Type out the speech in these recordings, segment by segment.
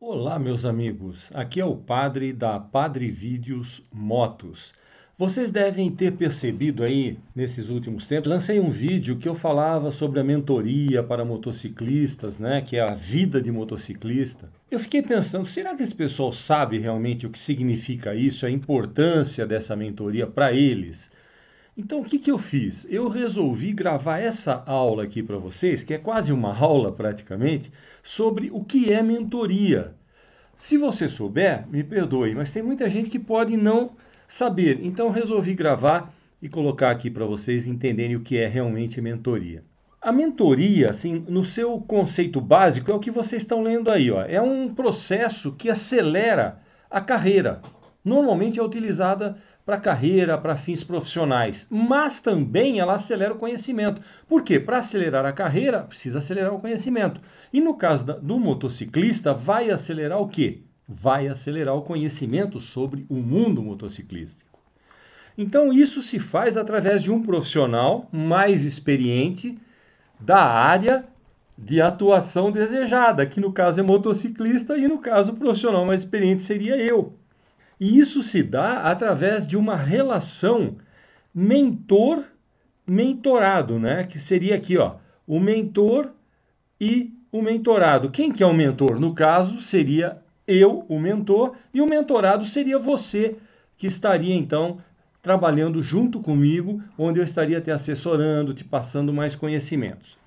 Olá, meus amigos. Aqui é o padre da Padre Vídeos Motos. Vocês devem ter percebido aí nesses últimos tempos, lancei um vídeo que eu falava sobre a mentoria para motociclistas, né, que é a vida de motociclista. Eu fiquei pensando, será que esse pessoal sabe realmente o que significa isso, a importância dessa mentoria para eles? Então, o que que eu fiz? Eu resolvi gravar essa aula aqui para vocês, que é quase uma aula praticamente, sobre o que é mentoria. Se você souber, me perdoe, mas tem muita gente que pode não saber. Então, resolvi gravar e colocar aqui para vocês entenderem o que é realmente mentoria. A mentoria, assim, no seu conceito básico, é o que vocês estão lendo aí, ó. É um processo que acelera a carreira. Normalmente é utilizada para carreira, para fins profissionais, mas também ela acelera o conhecimento. Por quê? Para acelerar a carreira, precisa acelerar o conhecimento. E no caso do motociclista, vai acelerar o quê? Vai acelerar o conhecimento sobre o mundo motociclístico. Então, isso se faz através de um profissional mais experiente da área de atuação desejada, que no caso é motociclista e no caso o profissional mais experiente seria eu. E isso se dá através de uma relação mentor-mentorado, né? Que seria aqui, ó, o mentor e o mentorado. Quem que é o mentor? No caso, seria eu, o mentor, e o mentorado seria você, que estaria então trabalhando junto comigo, onde eu estaria te assessorando, te passando mais conhecimentos.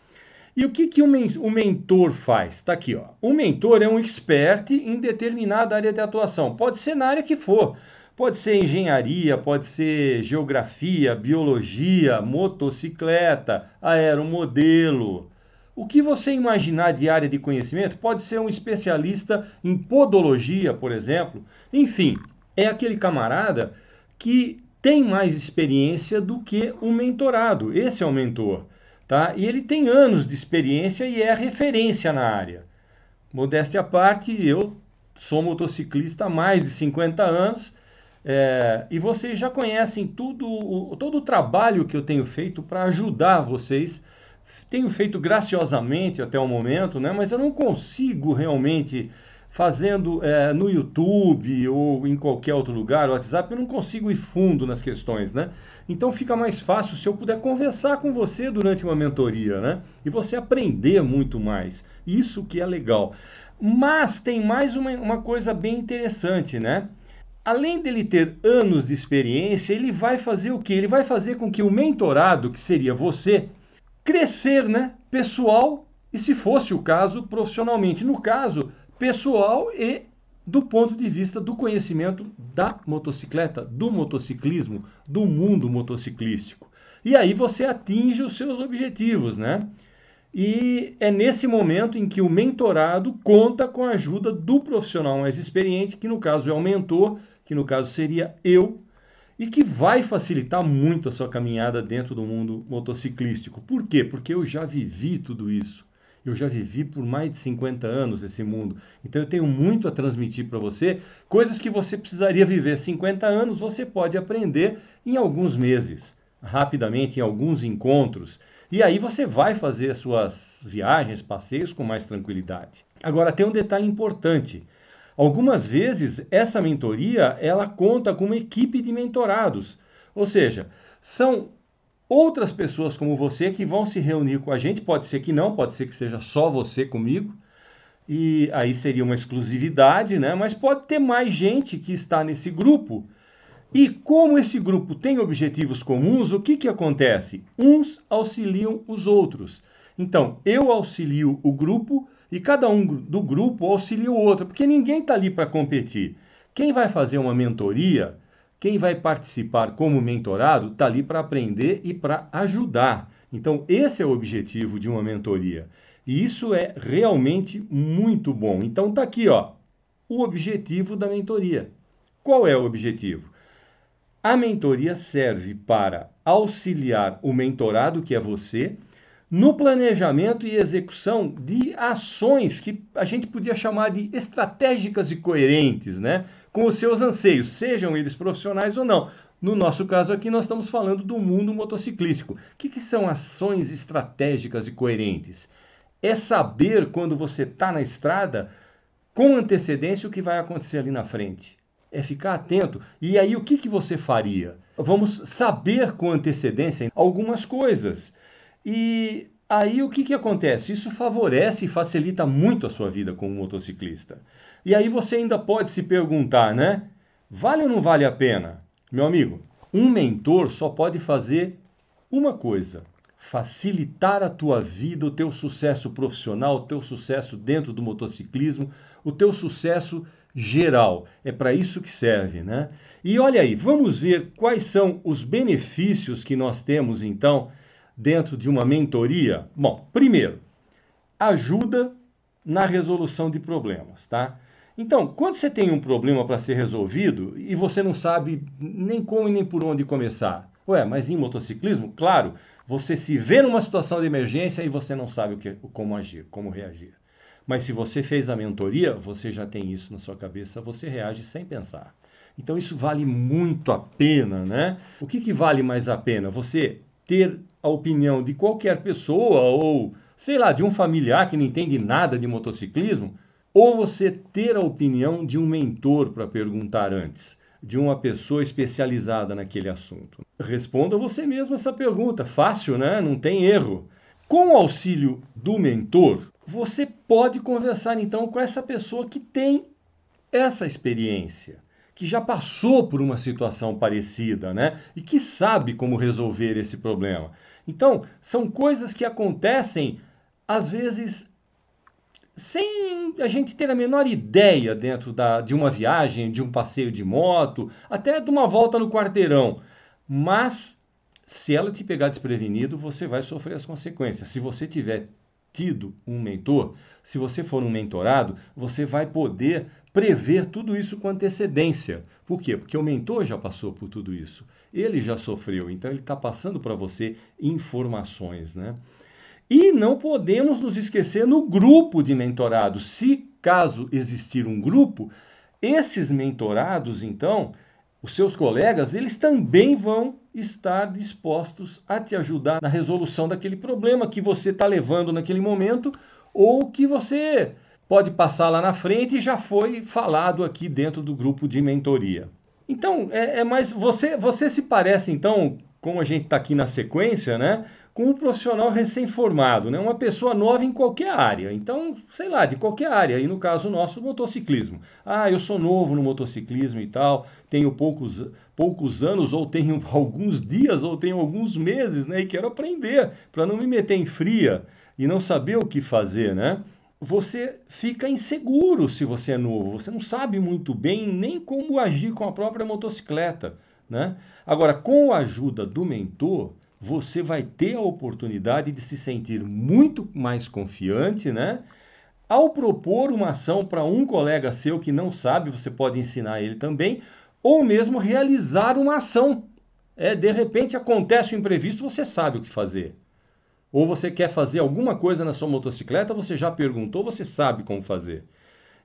E o que o mentor faz? Está aqui, ó. O mentor é um expert em determinada área de atuação. Pode ser na área que for. Pode ser engenharia, pode ser geografia, biologia, motocicleta, aeromodelo. O que você imaginar de área de conhecimento pode ser um especialista em podologia, por exemplo. Enfim, é aquele camarada que tem mais experiência do que o mentorado. Esse é o mentor. Tá? E ele tem anos de experiência e é a referência na área. Modéstia à parte, eu sou motociclista há mais de 50 anos e vocês já conhecem todo o trabalho que eu tenho feito para ajudar vocês. Tenho feito graciosamente até o momento, né? Mas eu não consigo realmente fazendo no YouTube ou em qualquer outro lugar, o WhatsApp, eu não consigo ir fundo nas questões, né? Então fica mais fácil se eu puder conversar com você durante uma mentoria, né? E você aprender muito mais. Isso que é legal. Mas tem mais uma coisa bem interessante, né? Além dele ter anos de experiência, ele vai fazer o quê? Ele vai fazer com que o mentorado, que seria você, crescer, né? Pessoal e, se fosse o caso, profissionalmente. No caso, pessoal e do ponto de vista do conhecimento da motocicleta, do motociclismo, do mundo motociclístico. E aí você atinge os seus objetivos, né? E é nesse momento em que o mentorado conta com a ajuda do profissional mais experiente, que no caso é o mentor, que no caso seria eu, e que vai facilitar muito a sua caminhada dentro do mundo motociclístico. Por quê? Porque eu já vivi tudo isso. Eu já vivi por mais de 50 anos esse mundo. Então eu tenho muito a transmitir para você. Coisas que você precisaria viver 50 anos, você pode aprender em alguns meses, rapidamente, em alguns encontros. E aí você vai fazer as suas viagens, passeios com mais tranquilidade. Agora tem um detalhe importante. Algumas vezes essa mentoria ela conta com uma equipe de mentorados, ou seja, são outras pessoas como você que vão se reunir com a gente, pode ser que não, pode ser que seja só você comigo, e aí seria uma exclusividade, né? Mas pode ter mais gente que está nesse grupo. E como esse grupo tem objetivos comuns, o que que acontece? Uns auxiliam os outros. Então, eu auxilio o grupo e cada um do grupo auxilia o outro, porque ninguém está ali para competir. Quem vai fazer uma mentoria, quem vai participar como mentorado, está ali para aprender e para ajudar. Então, esse é o objetivo de uma mentoria. E isso é realmente muito bom. Então, está aqui, ó, o objetivo da mentoria. Qual é o objetivo? A mentoria serve para auxiliar o mentorado, que é você, no planejamento e execução de ações que a gente podia chamar de estratégicas e coerentes, né? Com os seus anseios, sejam eles profissionais ou não. No nosso caso aqui, nós estamos falando do mundo motociclístico. O que são ações estratégicas e coerentes? É saber, quando você está na estrada, com antecedência o que vai acontecer ali na frente. É ficar atento. E aí o que você faria? Vamos saber com antecedência algumas coisas. E aí o que acontece? Isso favorece e facilita muito a sua vida como motociclista. E aí você ainda pode se perguntar, né? Vale ou não vale a pena? Meu amigo, um mentor só pode fazer uma coisa: facilitar a tua vida, o teu sucesso profissional, o teu sucesso dentro do motociclismo, o teu sucesso geral. É para isso que serve, né? E olha aí, vamos ver quais são os benefícios que nós temos então dentro de uma mentoria. Bom, primeiro, ajuda na resolução de problemas, tá? Então, quando você tem um problema para ser resolvido e você não sabe nem como e nem por onde começar, ué, mas em motociclismo, claro, você se vê numa situação de emergência e você não sabe como agir, como reagir. Mas se você fez a mentoria, você já tem isso na sua cabeça, você reage sem pensar. Então isso vale muito a pena, né? O que vale mais a pena? Você ter a opinião de qualquer pessoa ou, sei lá, de um familiar que não entende nada de motociclismo, ou você ter a opinião de um mentor para perguntar antes, de uma pessoa especializada naquele assunto. Responda você mesmo essa pergunta, fácil, né? Não tem erro. Com o auxílio do mentor, você pode conversar então com essa pessoa que tem essa experiência, que já passou por uma situação parecida, né? E que sabe como resolver esse problema. Então, são coisas que acontecem, às vezes, sem a gente ter a menor ideia dentro de uma viagem, de um passeio de moto, até de uma volta no quarteirão. Mas, se ela te pegar desprevenido, você vai sofrer as consequências. Se você tiver tido um mentor, se você for um mentorado, você vai poder prever tudo isso com antecedência. Por quê? Porque o mentor já passou por tudo isso. Ele já sofreu, então ele está passando para você informações, né? E não podemos nos esquecer no grupo de mentorados. Se caso existir um grupo, esses mentorados, então, os seus colegas, eles também vão estar dispostos a te ajudar na resolução daquele problema que você está levando naquele momento ou que você pode passar lá na frente e já foi falado aqui dentro do grupo de mentoria. Então, mais você se parece, então, como a gente está aqui na sequência, né? Com um profissional recém-formado, né? Uma pessoa nova em qualquer área. Então, sei lá, de qualquer área. E no caso nosso, motociclismo. Ah, eu sou novo no motociclismo e tal, tenho poucos anos, ou tenho alguns dias, ou tenho alguns meses, né? E quero aprender, para não me meter em fria e não saber o que fazer, né? Você fica inseguro se você é novo. Você não sabe muito bem nem como agir com a própria motocicleta, né? Agora, com a ajuda do mentor, você vai ter a oportunidade de se sentir muito mais confiante, né? Ao propor uma ação para um colega seu que não sabe, você pode ensinar ele também, ou mesmo realizar uma ação. De repente acontece um imprevisto, você sabe o que fazer. Ou você quer fazer alguma coisa na sua motocicleta, você já perguntou, você sabe como fazer.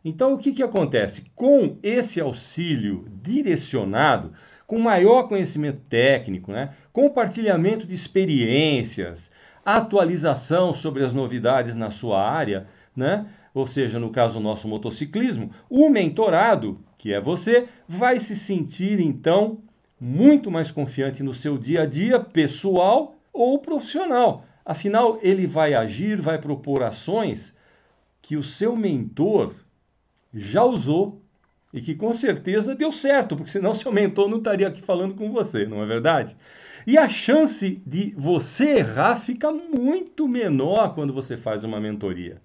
Então, o que acontece? Com esse auxílio direcionado, com maior conhecimento técnico, né? Compartilhamento de experiências, atualização sobre as novidades na sua área, né? Ou seja, no caso nosso motociclismo, o mentorado, que é você, vai se sentir então muito mais confiante no seu dia a dia pessoal ou profissional. Afinal, ele vai agir, vai propor ações que o seu mentor já usou e que com certeza deu certo, porque senão seu mentor não estaria aqui falando com você, não é verdade? E a chance de você errar fica muito menor quando você faz uma mentoria,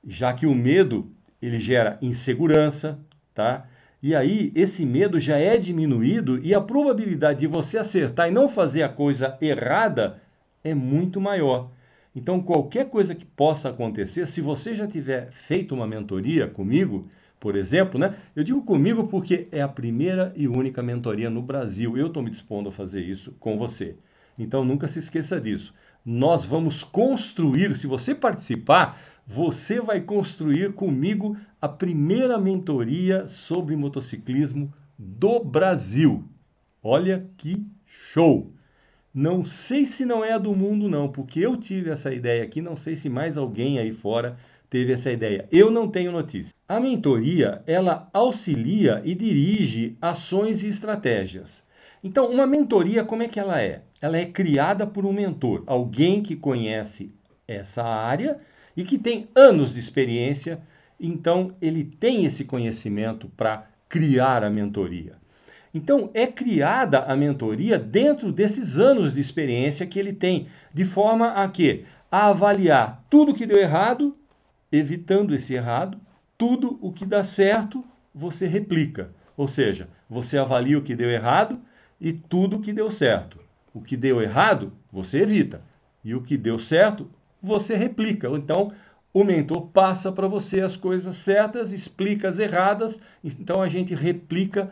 já que o medo ele gera insegurança, tá? E aí esse medo já é diminuído e a probabilidade de você acertar e não fazer a coisa errada é muito maior. Então, qualquer coisa que possa acontecer, se você já tiver feito uma mentoria comigo, por exemplo, né? Eu digo comigo porque é a primeira e única mentoria no Brasil. Eu estou me dispondo a fazer isso com você. Então, nunca se esqueça disso. Nós vamos construir, se você participar, você vai construir comigo a primeira mentoria sobre motociclismo do Brasil. Olha que show! Não sei se não é a do mundo, não, porque eu tive essa ideia aqui, não sei se mais alguém aí fora teve essa ideia. Eu não tenho notícia. A mentoria, ela auxilia e dirige ações e estratégias. Então, uma mentoria, como é que ela é? Ela é criada por um mentor, alguém que conhece essa área e que tem anos de experiência, então ele tem esse conhecimento para criar a mentoria. Então, é criada a mentoria dentro desses anos de experiência que ele tem, de forma a quê? A avaliar tudo que deu errado, evitando esse errado, tudo o que dá certo, você replica. Ou seja, você avalia o que deu errado e tudo o que deu certo. O que deu errado, você evita. E o que deu certo, você replica. Então, o mentor passa para você as coisas certas, explica as erradas, então a gente replica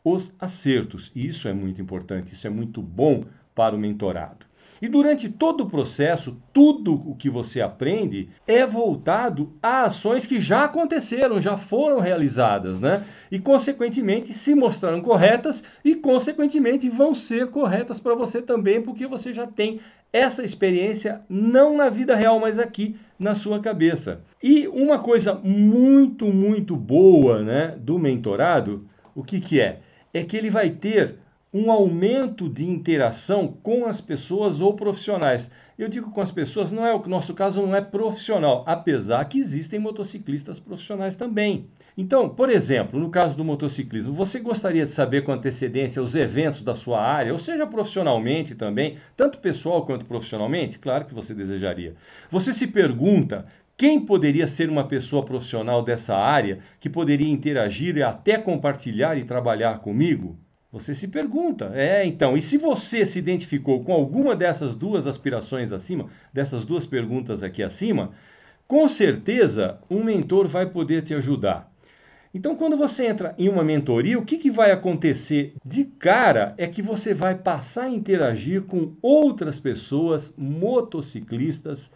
os acertos. E isso é muito importante, isso é muito bom para o mentorado. E durante todo o processo, tudo o que você aprende é voltado a ações que já aconteceram, já foram realizadas, né? E, consequentemente, se mostraram corretas e, consequentemente, vão ser corretas para você também, porque você já tem essa experiência, não na vida real, mas aqui na sua cabeça. E uma coisa muito, muito boa, né, do mentorado, o que que é? É que ele vai ter um aumento de interação com as pessoas ou profissionais. Eu digo com as pessoas, não é o nosso caso, não é profissional, apesar que existem motociclistas profissionais também. Então, por exemplo, no caso do motociclismo, você gostaria de saber com antecedência os eventos da sua área, ou seja, profissionalmente também, tanto pessoal quanto profissionalmente? Claro que você desejaria. Você se pergunta quem poderia ser uma pessoa profissional dessa área que poderia interagir e até compartilhar e trabalhar comigo? Você se pergunta, então, e se você se identificou com alguma dessas duas aspirações acima, dessas duas perguntas aqui acima, com certeza um mentor vai poder te ajudar. Então, quando você entra em uma mentoria, o que vai acontecer de cara é que você vai passar a interagir com outras pessoas, motociclistas,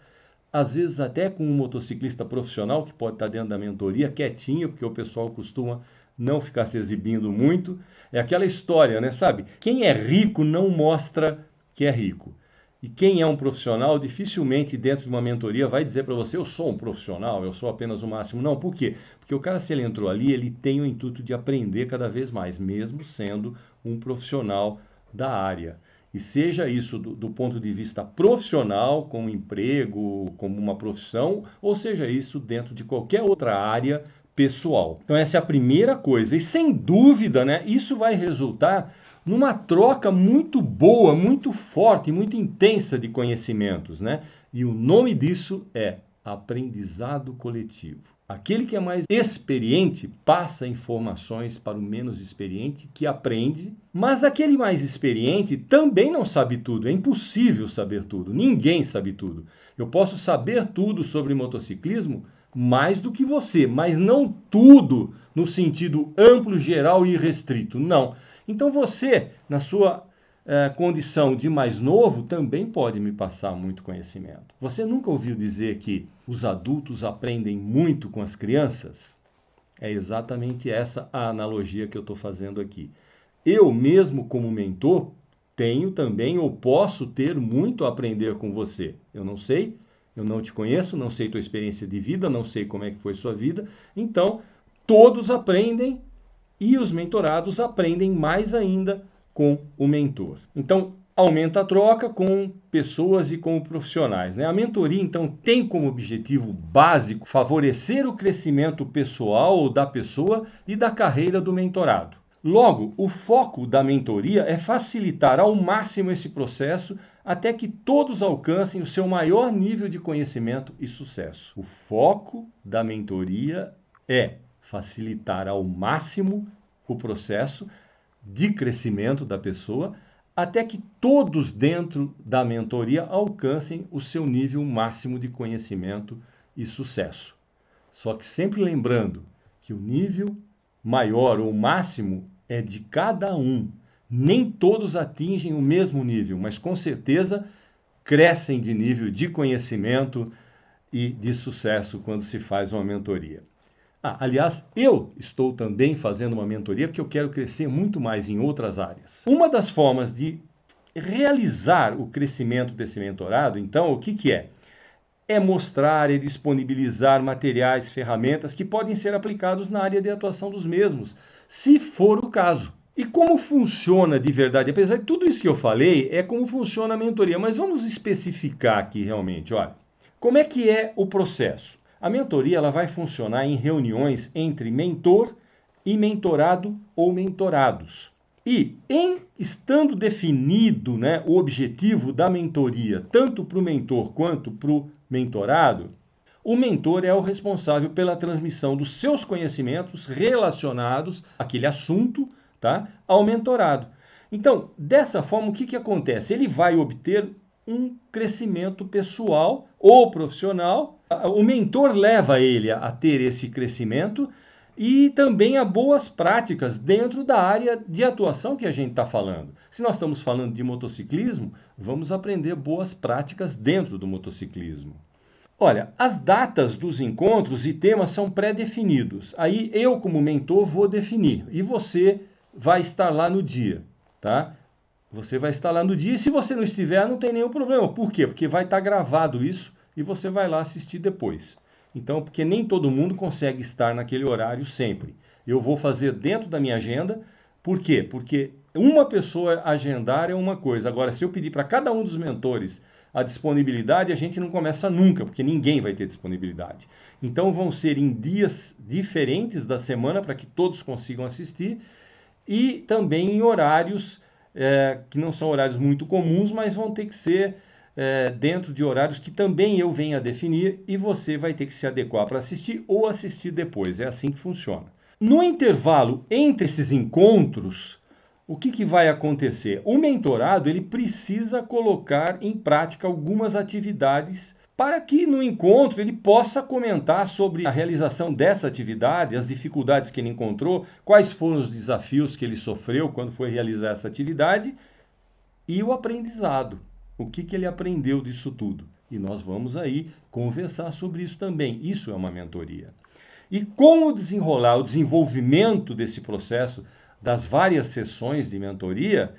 às vezes até com um motociclista profissional que pode estar dentro da mentoria, quietinho, porque o pessoal costuma não ficar se exibindo muito. É aquela história, né? Sabe? Quem é rico não mostra que é rico. E quem é um profissional, dificilmente dentro de uma mentoria vai dizer para você, eu sou um profissional, eu sou apenas o máximo. Não, por quê? Porque o cara, se ele entrou ali, ele tem o intuito de aprender cada vez mais, mesmo sendo um profissional da área. E seja isso do ponto de vista profissional, como emprego, como uma profissão, ou seja isso dentro de qualquer outra área pessoal. Então essa é a primeira coisa. E sem dúvida, né, isso vai resultar numa troca muito boa, muito forte, muito intensa de conhecimentos, né? E o nome disso é aprendizado coletivo. Aquele que é mais experiente passa informações para o menos experiente, que aprende, mas aquele mais experiente também não sabe tudo. É impossível saber tudo. Ninguém sabe tudo. Eu posso saber tudo sobre motociclismo mais do que você, mas não tudo no sentido amplo, geral e restrito. Não. Então você, na sua condição de mais novo, também pode me passar muito conhecimento. Você nunca ouviu dizer que os adultos aprendem muito com as crianças? É exatamente essa a analogia que eu estou fazendo aqui. Eu mesmo, como mentor, tenho também ou posso ter muito a aprender com você. Eu não sei, eu não te conheço, não sei tua experiência de vida, não sei como é que foi sua vida. Então, todos aprendem e os mentorados aprendem mais ainda com o mentor. Então, aumenta a troca com pessoas e com profissionais, né? A mentoria, então, tem como objetivo básico favorecer o crescimento pessoal da pessoa e da carreira do mentorado. Logo, o foco da mentoria é facilitar ao máximo esse processo até que todos alcancem o seu maior nível de conhecimento e sucesso. O foco da mentoria é facilitar ao máximo o processo de crescimento da pessoa até que todos dentro da mentoria alcancem o seu nível máximo de conhecimento e sucesso. Só que sempre lembrando que o nível maior ou máximo é de cada um. Nem todos atingem o mesmo nível, mas com certeza crescem de nível de conhecimento e de sucesso quando se faz uma mentoria. Aliás, eu estou também fazendo uma mentoria porque eu quero crescer muito mais em outras áreas. Uma das formas de realizar o crescimento desse mentorado, então, o que é? é mostrar e disponibilizar materiais, ferramentas que podem ser aplicados na área de atuação dos mesmos, se for o caso. E como funciona de verdade? Apesar de tudo isso que eu falei, é como funciona a mentoria, mas vamos especificar aqui realmente, olha. Como é que é o processo? A mentoria ela vai funcionar em reuniões entre mentor e mentorado ou mentorados. E, estando definido, né, o objetivo da mentoria, tanto para o mentor quanto para o mentorado, o mentor é o responsável pela transmissão dos seus conhecimentos relacionados àquele assunto, tá, ao mentorado. Então, dessa forma, o que acontece? Ele vai obter um crescimento pessoal ou profissional. O mentor leva ele a ter esse crescimento e também a boas práticas dentro da área de atuação que a gente está falando. Se nós estamos falando de motociclismo, vamos aprender boas práticas dentro do motociclismo. Olha, as datas dos encontros e temas são pré-definidos. Aí eu, como mentor, vou definir e você vai estar lá no dia, tá? Você vai estar lá no dia e se você não estiver, não tem nenhum problema. Por quê? Porque vai estar gravado isso e você vai lá assistir depois. Então, porque nem todo mundo consegue estar naquele horário sempre. Eu vou fazer dentro da minha agenda. Por quê? Porque uma pessoa agendar é uma coisa. Agora, se eu pedir para cada um dos mentores a disponibilidade, a gente não começa nunca, porque ninguém vai ter disponibilidade. Então, vão ser em dias diferentes da semana para que todos consigam assistir e também em horários que não são horários muito comuns, mas vão ter que ser dentro de horários que também eu venho a definir e você vai ter que se adequar para assistir ou assistir depois. É assim que funciona. No intervalo entre esses encontros, o que vai acontecer? O mentorado ele precisa colocar em prática algumas atividades para que no encontro ele possa comentar sobre a realização dessa atividade, as dificuldades que ele encontrou, quais foram os desafios que ele sofreu quando foi realizar essa atividade e o aprendizado. O que ele aprendeu disso tudo? E nós vamos aí conversar sobre isso também. Isso é uma mentoria. E como desenrolar o desenvolvimento desse processo das várias sessões de mentoria,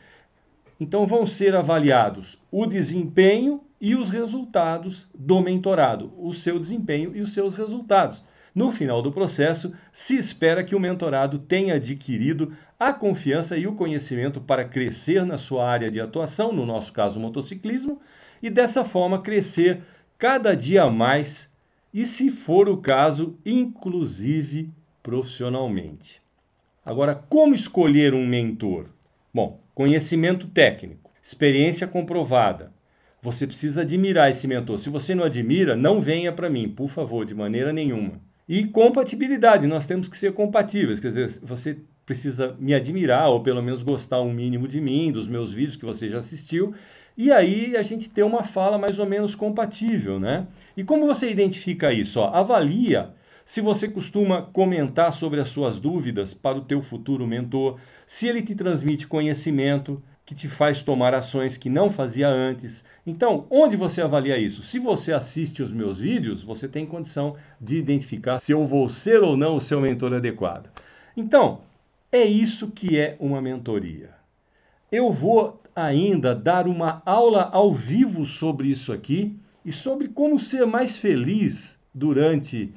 então vão ser avaliados o desempenho e os resultados do mentorado, o seu desempenho e os seus resultados. No final do processo, se espera que o mentorado tenha adquirido a confiança e o conhecimento para crescer na sua área de atuação, no nosso caso, o motociclismo, e dessa forma crescer cada dia mais e, se for o caso, inclusive profissionalmente. Agora, como escolher um mentor? Bom, conhecimento técnico, experiência comprovada. Você precisa admirar esse mentor. Se você não admira, não venha para mim, por favor, de maneira nenhuma. E compatibilidade, nós temos que ser compatíveis, quer dizer, você precisa me admirar ou pelo menos gostar um mínimo de mim, dos meus vídeos que você já assistiu, e aí a gente ter uma fala mais ou menos compatível, né? E como você identifica isso? Ó, avalia se você costuma comentar sobre as suas dúvidas para o teu futuro mentor, se ele te transmite conhecimento que te faz tomar ações que não fazia antes. Então, onde você avalia isso? Se você assiste os meus vídeos, você tem condição de identificar se eu vou ser ou não o seu mentor adequado. Então, é isso que é uma mentoria. Eu vou ainda dar uma aula ao vivo sobre isso aqui e sobre como ser mais feliz durante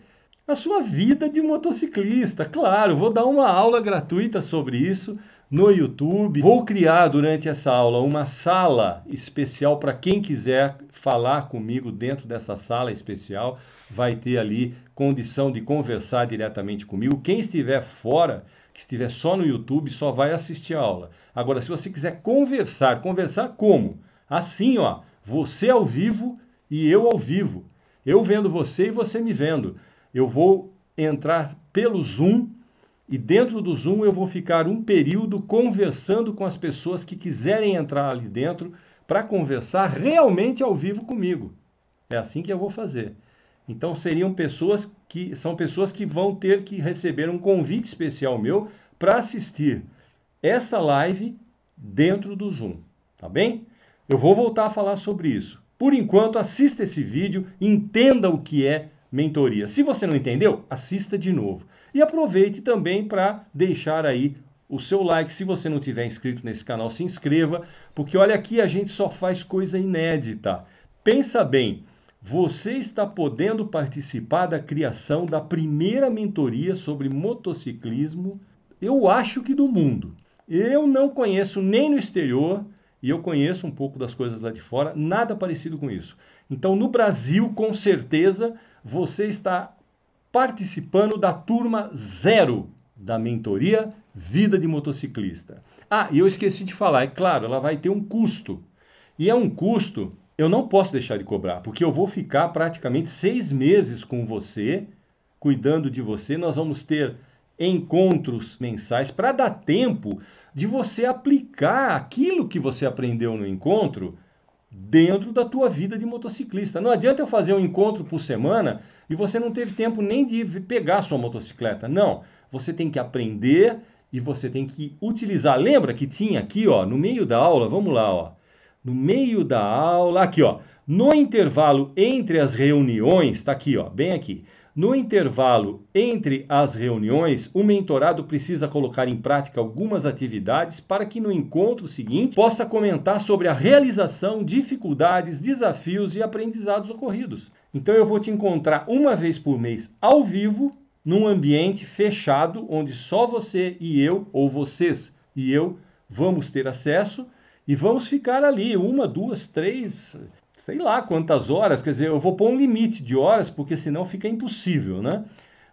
a sua vida de motociclista. Claro, vou dar uma aula gratuita sobre isso no YouTube. Vou criar durante essa aula uma sala especial para quem quiser falar comigo dentro dessa sala especial. Vai ter ali condição de conversar diretamente comigo. Quem estiver fora, que estiver só no YouTube, só vai assistir a aula. Agora, se você quiser conversar como? Assim, ó, você ao vivo e eu ao vivo. Eu vendo você e você me vendo. Eu vou entrar pelo Zoom e dentro do Zoom eu vou ficar um período conversando com as pessoas que quiserem entrar ali dentro para conversar realmente ao vivo comigo. É assim que eu vou fazer. Então são pessoas que vão ter que receber um convite especial meu para assistir essa live dentro do Zoom, tá bem? Eu vou voltar a falar sobre isso. Por enquanto, assista esse vídeo, entenda o que é mentoria. Se você não entendeu, assista de novo. E aproveite também para deixar aí o seu like. Se você não tiver inscrito nesse canal, se inscreva, porque olha aqui, a gente só faz coisa inédita. Pensa bem, você está podendo participar da criação da primeira mentoria sobre motociclismo, eu acho que do mundo. Eu não conheço nem no exterior, e eu conheço um pouco das coisas lá de fora, nada parecido com isso. Então, no Brasil, com certeza, você está participando da turma 0 da mentoria Vida de Motociclista. Ah, e eu esqueci de falar, é claro, ela vai ter um custo. E é um custo, eu não posso deixar de cobrar, porque eu vou ficar praticamente 6 meses com você, cuidando de você. Nós vamos ter encontros mensais para dar tempo de você aplicar aquilo que você aprendeu no encontro dentro da tua vida de motociclista. Não adianta eu fazer um encontro por semana e você não teve tempo nem de pegar a sua motocicleta. Não, você tem que aprender e você tem que utilizar. Lembra que tinha aqui, ó, no meio da aula, vamos lá, ó. No meio da aula, aqui, ó, no intervalo entre as reuniões, tá aqui, ó, bem aqui. No intervalo entre as reuniões, o mentorado precisa colocar em prática algumas atividades para que no encontro seguinte possa comentar sobre a realização, dificuldades, desafios e aprendizados ocorridos. Então eu vou te encontrar uma vez por mês ao vivo, num ambiente fechado, onde só você e eu, ou vocês e eu, vamos ter acesso e vamos ficar ali 1, 2, 3... sei lá quantas horas, quer dizer, eu vou pôr um limite de horas, porque senão fica impossível, né?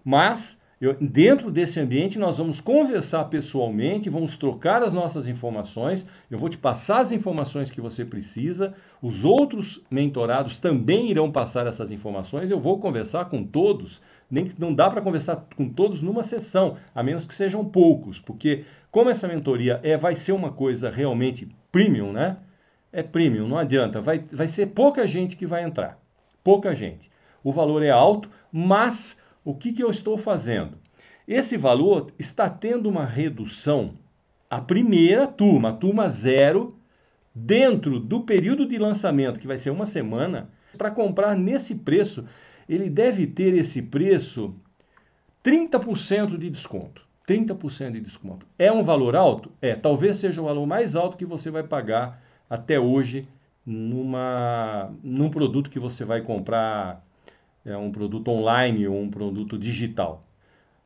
Mas, dentro desse ambiente, nós vamos conversar pessoalmente, vamos trocar as nossas informações, eu vou te passar as informações que você precisa, os outros mentorados também irão passar essas informações, eu vou conversar com todos, nem que não dá para conversar com todos numa sessão, a menos que sejam poucos, porque como essa mentoria vai ser uma coisa realmente premium, né? É premium, não adianta, vai ser pouca gente que vai entrar, pouca gente. O valor é alto, mas o que eu estou fazendo? Esse valor está tendo uma redução, a primeira turma, a turma 0, dentro do período de lançamento, que vai ser uma semana, para comprar nesse preço, ele deve ter esse preço 30% de desconto. 30% de desconto. É um valor alto? É, talvez seja o valor mais alto que você vai pagar até hoje num produto que você vai comprar, um produto online ou um produto digital.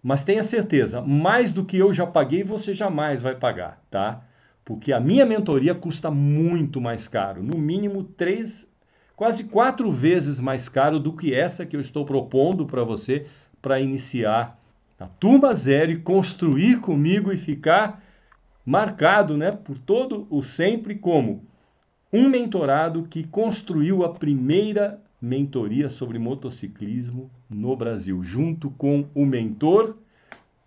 Mas tenha certeza, mais do que eu já paguei, você jamais vai pagar, tá? Porque a minha mentoria custa muito mais caro, no mínimo 3, quase 4 vezes mais caro do que essa que eu estou propondo para você para iniciar a turma 0 e construir comigo e ficar marcado, né, por todo o sempre como um mentorado que construiu a primeira mentoria sobre motociclismo no Brasil, junto com o mentor,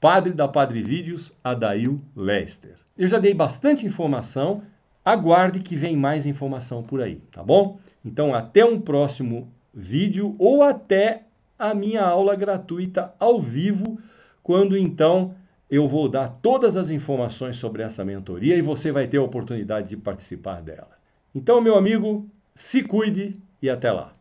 padre da Padre Vídeos, Adail Lester. Eu já dei bastante informação, aguarde que vem mais informação por aí, tá bom? Então até um próximo vídeo ou até a minha aula gratuita ao vivo, quando então eu vou dar todas as informações sobre essa mentoria e você vai ter a oportunidade de participar dela. Então, meu amigo, se cuide e até lá.